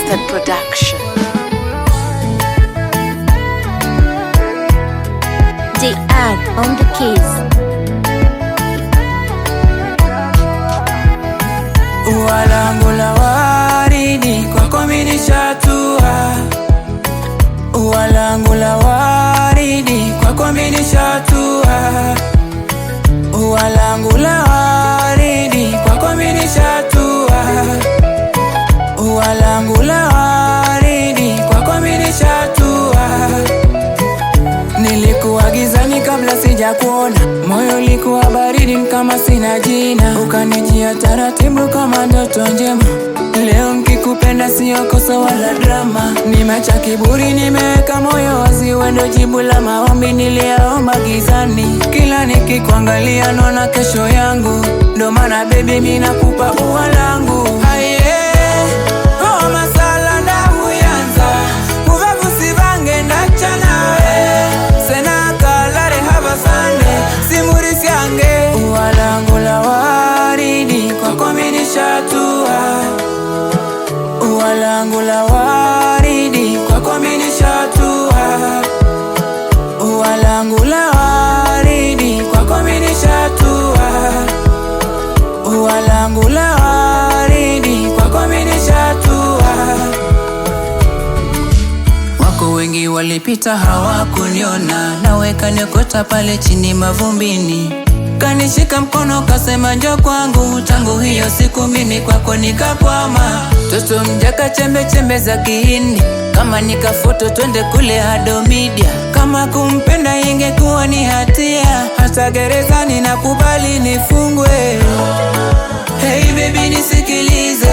Mustard Production. JR on the keys. Ua langu la waridi kwako mimi nishatua. Ua langu la waridi kwako mimi nishatua. Ua langu la waridi kwako mimi nishatua. Ua langu la waridi kwako mimi nishatua. Nilikuwa gizani kabla sijakuona, moyo ulikuwa baridi kama sina jina. Ukanijia taratibu kama ndoto njema, leo nikikupenda sio kosa wala drama. Nimeacha kiburi, nimeweka moyo wazi, wewe ndo jibu la maombi niliyaomba gizani. Kila nikikuangalia naona kesho yangu, ndo maana baby mimi nakupa ua langu. Ua langu la waridi kwako mimi nishatua. Ua langu la waridi kwako mimi nishatua. Ua langu la waridi kwako mimi nishatua. Ua langu la waridi kwako mimi nishatua. Wako wengi walipita hawakuniona, nawe kaniokota pale chini mavumbini. Kanishika mkono kasema njoo kwangu, tangu hiyo siku mimi kwako nikakwama. Toto mjaka chembe chembe za kihindi, kama nikafoto twende kule Hado Media. Kama kumpenda ingekuwa ni hatia, hata gerezani nakubali nifungwe. Hey baby nisikilize,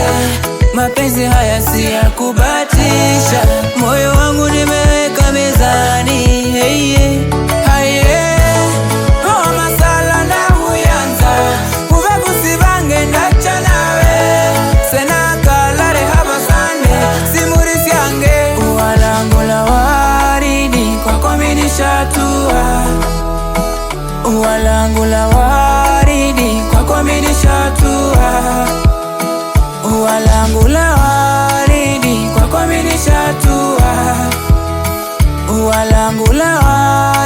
mapenzi haya si ya kubatisha. Moyo wangu nimeweka mezani, hey, hey. Ua langu la waridi kwako mimi nishatua. Ua langu la waridi kwako mimi nishatua. Ua langu la waridi